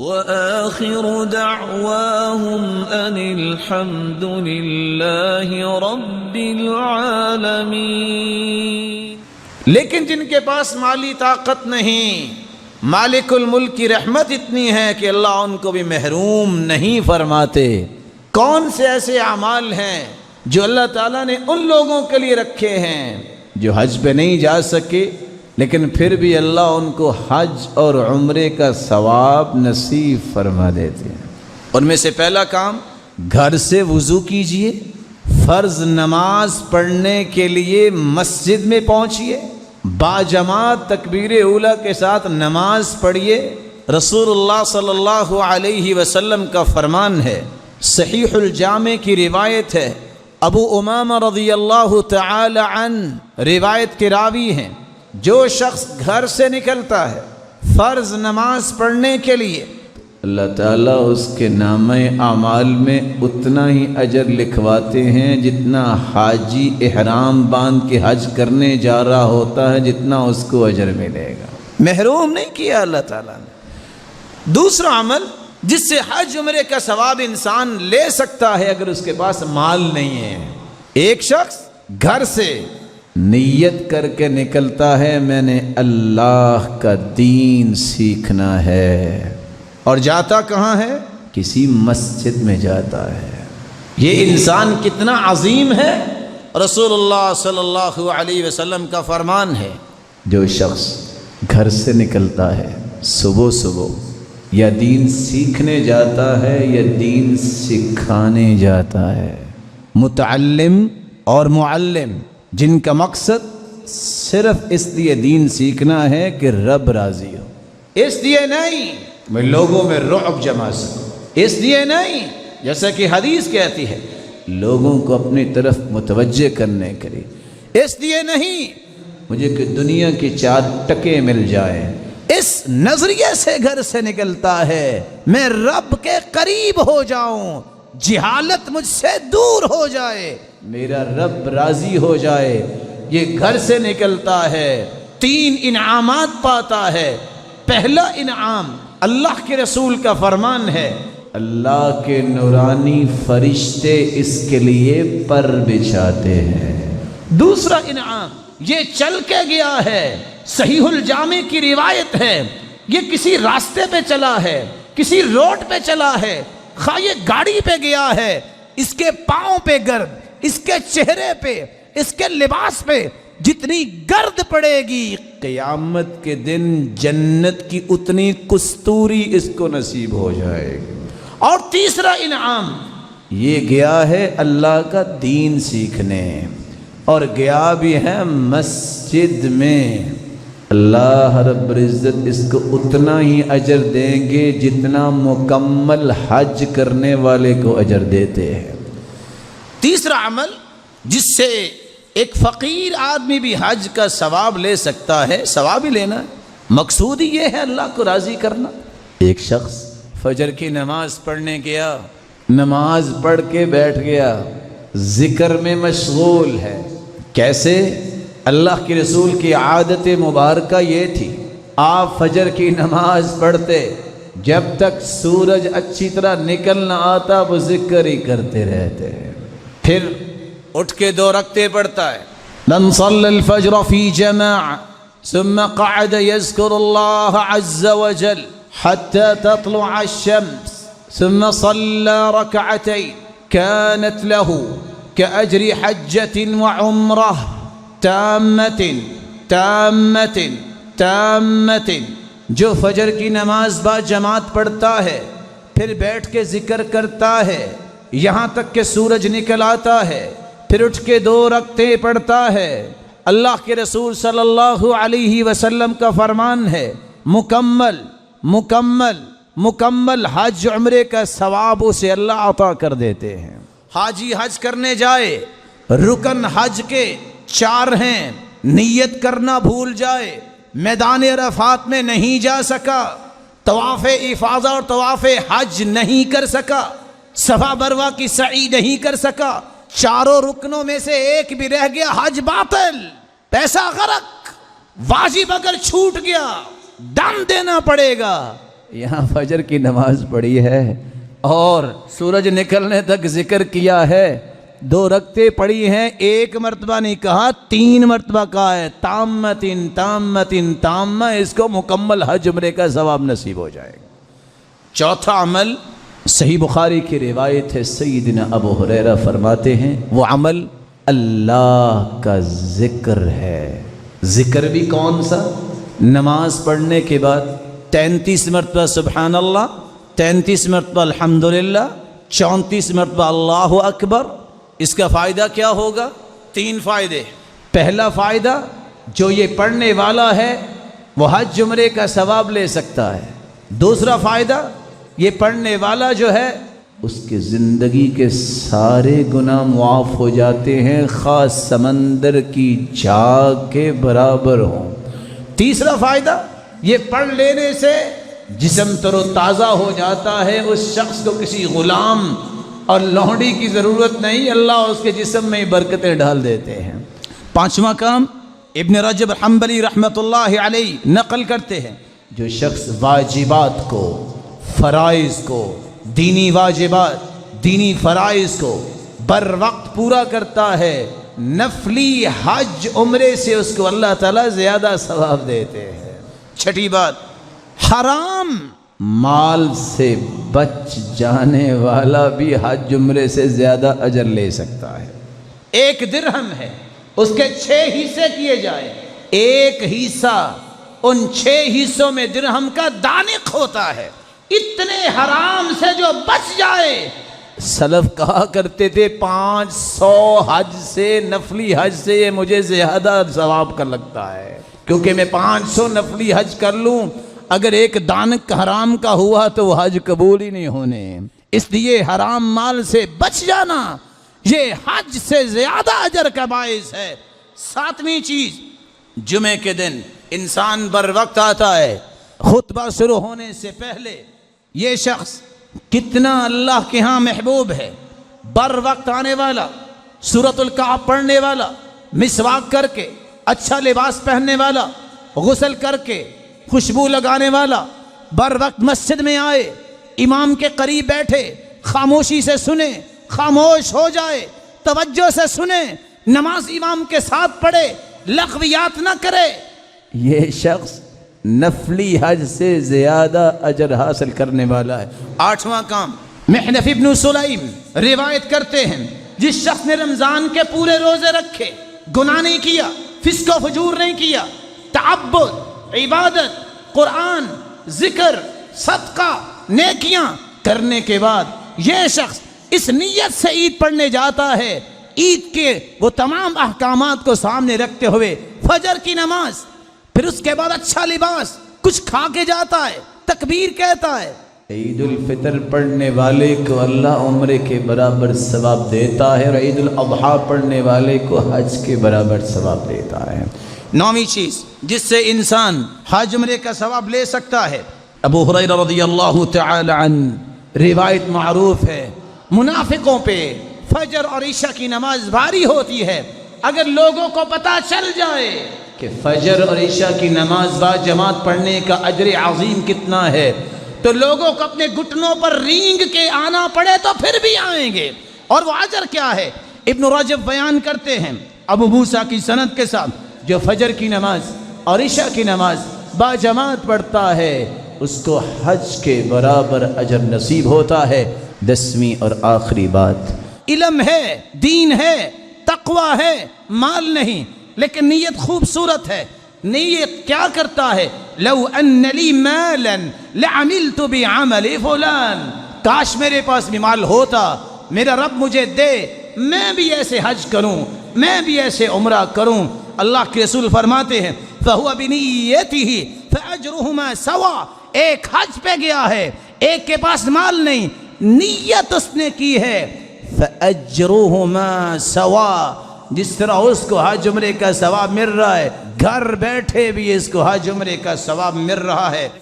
وآخر دعواهم أن الحمد لله رب العالمين۔ لیکن جن کے پاس مالی طاقت نہیں، مالک الملک کی رحمت اتنی ہے کہ اللہ ان کو بھی محروم نہیں فرماتے۔ کون سے ایسے اعمال ہیں جو اللہ تعالیٰ نے ان لوگوں کے لیے رکھے ہیں جو حج پہ نہیں جا سکے، لیکن پھر بھی اللہ ان کو حج اور عمرے کا ثواب نصیب فرما دیتے ہیں۔ ان میں سے پہلا کام، گھر سے وضو کیجئے، فرض نماز پڑھنے کے لیے مسجد میں پہنچیے، باجماعت تکبیر اولیٰ کے ساتھ نماز پڑھیے۔ رسول اللہ صلی اللہ علیہ وسلم کا فرمان ہے، صحیح الجامع کی روایت ہے، ابو امامہ رضی اللہ تعالی عنہ روایت کے راوی ہیں، جو شخص گھر سے نکلتا ہے فرض نماز پڑھنے کے لیے، اللہ تعالیٰ اس کے نامہ اعمال میں اتنا ہی اجر لکھواتے ہیں جتنا حاجی احرام باندھ کے حج کرنے جا رہا ہوتا ہے، جتنا اس کو اجر ملے گا۔ محروم نہیں کیا اللہ تعالیٰ نے۔ دوسرا عمل جس سے حج عمرے کا ثواب انسان لے سکتا ہے اگر اس کے پاس مال نہیں ہے، ایک شخص گھر سے نیت کر کے نکلتا ہے میں نے اللہ کا دین سیکھنا ہے، اور جاتا کہاں ہے؟ کسی مسجد میں جاتا ہے۔ یہ انسان کتنا عظیم ہے۔ رسول اللہ صلی اللہ علیہ وسلم کا فرمان ہے، جو شخص گھر سے نکلتا ہے صبح صبح، یا دین سیکھنے جاتا ہے یا دین سکھانے جاتا ہے۔ متعلم اور معلم جن کا مقصد صرف اس لیے دین سیکھنا ہے کہ رب راضی ہو، اس لیے نہیں میں لوگوں میں رعب جما سکوں، اس لیے نہیں جیسا کہ حدیث کہتی ہے لوگوں کو اپنی طرف متوجہ کرنے کے لیے، اس لیے نہیں مجھے کہ دنیا کی 4 ٹکے مل جائیں، اس نظریے سے گھر سے نکلتا ہے میں رب کے قریب ہو جاؤں، جہالت مجھ سے دور ہو جائے، میرا رب راضی ہو جائے۔ یہ گھر سے نکلتا ہے 3 انعامات پاتا ہے۔ پہلا انعام، اللہ کے رسول کا فرمان ہے، اللہ کے نورانی فرشتے اس کے لیے پر بچھاتے ہیں۔ دوسرا انعام، یہ چل کے گیا ہے، صحیح الجامع کی روایت ہے، یہ کسی راستے پہ چلا ہے، کسی روڈ پہ چلا ہے، خواہ یہ گاڑی پہ گیا ہے، اس کے پاؤں پہ گرد، اس کے چہرے پہ، اس کے لباس پہ جتنی گرد پڑے گی قیامت کے دن جنت کی اتنی کستوری اس کو نصیب ہو جائے گی۔ اور تیسرا انعام، یہ گیا ہے اللہ کا دین سیکھنے، اور گیا بھی ہے مسجد میں، اللہ رب العزت اس کو اتنا ہی اجر دیں گے جتنا مکمل حج کرنے والے کو اجر دیتے ہیں۔ تیسرا عمل جس سے ایک فقیر آدمی بھی حج کا ثواب لے سکتا ہے، ثواب ہی لینا ہے، مقصود ہی یہ ہے اللہ کو راضی کرنا۔ ایک شخص فجر کی نماز پڑھنے گیا، نماز پڑھ کے بیٹھ گیا، ذکر میں مشغول ہے۔ کیسے؟ اللہ کے رسول کی عادت مبارکہ یہ تھی، آپ فجر کی نماز پڑھتے، جب تک سورج اچھی طرح نکل نہ آتا وہ ذکر ہی کرتے رہتے ہیں۔ پھر اٹھ کے 2 رکعتیں پڑھتا ہے، من صلی الفجر فی جماع ثم قعد یذکر اللہ عز وجل حتی تطلع الشمس ثم صلی رکعتین كانت له كأجر حجة وعمرة تامة تامة تامة۔ جو فجر کی نماز با جماعت پڑھتا ہے، پھر بیٹھ کے ذکر کرتا ہے یہاں تک کہ سورج نکل آتا ہے، پھر اٹھ کے 2 رکعتیں پڑھتا ہے، اللہ کے رسول صلی اللہ علیہ وسلم کا فرمان ہے مکمل مکمل مکمل حج عمرے کا ثواب اسے اللہ عطا کر دیتے ہیں۔ حاجی حج کرنے جائے، رکن حج کے 4 ہیں، نیت کرنا بھول جائے، میدان عرفات میں نہیں جا سکا، طواف افاضہ اور طواف حج نہیں کر سکا، صفا مروہ کی سعی نہیں کر سکا، 4 رکنوں میں سے ایک بھی رہ گیا، حج باطل، پیسہ غرق، واجب اگر چھوٹ گیا دم دینا پڑے گا۔ یہاں فجر کی نماز پڑھی ہے اور سورج نکلنے تک ذکر کیا ہے، 2 رکعتیں پڑھی ہیں، 1 مرتبہ نہیں کہا، 3 مرتبہ کہا ہے، تامتن تامتن تامہ، اس کو مکمل حج عمرے کا ثواب نصیب ہو جائے گا۔ چوتھا عمل صحیح بخاری کی روایت ہے، سیدنا ابو ہریرہ فرماتے ہیں وہ عمل اللہ کا ذکر ہے۔ ذکر بھی کون سا؟ نماز پڑھنے کے بعد 33 مرتبہ سبحان اللہ، 33 مرتبہ الحمدللہ، 34 مرتبہ اللہ اکبر۔ اس کا فائدہ کیا ہوگا؟ 3 فائدے۔ پہلا فائدہ، جو یہ پڑھنے والا ہے وہ حج عمرے کا ثواب لے سکتا ہے۔ دوسرا فائدہ، یہ پڑھنے والا جو ہے اس کے زندگی کے سارے گناہ معاف ہو جاتے ہیں، خاص سمندر کی جھاگ کے برابر ہوں۔ تیسرا فائدہ، یہ پڑھ لینے سے جسم تر و تازہ ہو جاتا ہے، اس شخص کو کسی غلام اور لونڈی کی ضرورت نہیں، اللہ اس کے جسم میں برکتیں ڈال دیتے ہیں۔ 5واں کام ابن رجب حنبلی رحمۃ اللہ علیہ نقل کرتے ہیں، جو شخص واجبات کو، فرائض کو، دینی واجبات، دینی فرائض کو بر وقت پورا کرتا ہے، نفلی حج عمرے سے اس کو اللہ تعالیٰ زیادہ ثواب دیتے ہیں۔ چھٹی بات، حرام مال سے بچ جانے والا بھی حج عمرے سے زیادہ اجر لے سکتا ہے۔ 1 درہم ہے، اس کے 6 حصے کیے جائے، 1 حصہ ان 6 حصوں میں درہم کا دانق ہوتا ہے۔ اتنے حرام سے جو بچ جائے، سلف کہا کرتے تھے 500 حج سے، نفلی حج سے یہ مجھے زیادہ ثواب کا لگتا ہے، کیونکہ میں 500 نفلی حج کر لوں، اگر 1 دانق حرام کا ہوا تو وہ حج قبول ہی نہیں ہونے۔ اس لیے حرام مال سے بچ جانا یہ حج سے زیادہ اجر کا باعث ہے۔ 7ویں چیز، جمعے کے دن انسان بر وقت آتا ہے، خطبہ شروع ہونے سے پہلے یہ شخص کتنا اللہ کے ہاں محبوب ہے، بر وقت آنے والا، سورۃ الکہف پڑھنے والا، مسواک کر کے اچھا لباس پہننے والا، غسل کر کے خوشبو لگانے والا، بر وقت مسجد میں آئے، امام کے قریب بیٹھے، خاموشی سے سنے، خاموش ہو جائے، توجہ سے سنے، نماز امام کے ساتھ پڑھے، لغویات نہ کرے، یہ شخص نفلی حج سے زیادہ اجر حاصل کرنے والا ہے۔ 8واں کام، محنف ابن سلیم روایت کرتے ہیں، جس شخص نے رمضان کے پورے روزے رکھے، گناہ نہیں کیا، فسق و فجور نہیں کیا، تعبد، عبادت، قرآن، ذکر، صدقہ، نیکیاں کرنے کے بعد یہ شخص اس نیت سے عید پڑھنے جاتا ہے، عید کے وہ تمام احکامات کو سامنے رکھتے ہوئے، فجر کی نماز، پھر اس کے بعد اچھا لباس، کچھ کھا کے جاتا ہے، تکبیر کہتا ہے۔ عید الفطر پڑھنے والے کو اللہ عمرے کے برابر ثواب دیتا ہے، اور عید الاضحیٰ پڑھنے والے کو حج کے برابر ثواب دیتا ہے۔ 9ویں چیز جس سے انسان حج عمرے کا ثواب لے سکتا ہے، ابو ہریرہ رضی اللہ تعالی عنہ روایت معروف ہے، منافقوں پہ فجر اور عشاء کی نماز بھاری ہوتی ہے، اگر لوگوں کو پتہ چل جائے کہ فجر اور عشاء کی نماز با جماعت پڑھنے کا اجر عظیم کتنا ہے، تو لوگوں کو اپنے گھٹنوں پر رینگ کے آنا پڑے تو پھر بھی آئیں گے۔ اور وہ اجر کیا ہے؟ ابن رجب بیان کرتے ہیں ابو موسیٰ کی سند کے ساتھ، جو فجر کی نماز اور عشاء کی نماز با جماعت پڑھتا ہے اس کو حج کے برابر اجر نصیب ہوتا ہے۔ 10ویں اور آخری بات، علم ہے، دین ہے، تقوی ہے، مال نہیں، لیکن نیت خوبصورت ہے۔ نیت کیا کرتا ہے؟ لو ان لی مالا لعملت بعمل فلان، کاش میرے پاس بھی مال ہوتا، میرا رب مجھے دے، میں بھی ایسے حج کروں، میں بھی ایسے عمرہ کروں۔ اللہ کے رسول فرماتے ہیں فَهُوَ بِنِيَّتِهِ فَأَجْرُهُمَا سَوَا، ایک حج پہ گیا ہے، ایک کے پاس مال نہیں، نیت اس نے کی ہے، فَأَجْرُهُمَا سَوَا، جس طرح اس کو حج عمرے کا ثواب مل رہا ہے، گھر بیٹھے بھی اس کو حج عمرے کا ثواب مل رہا ہے۔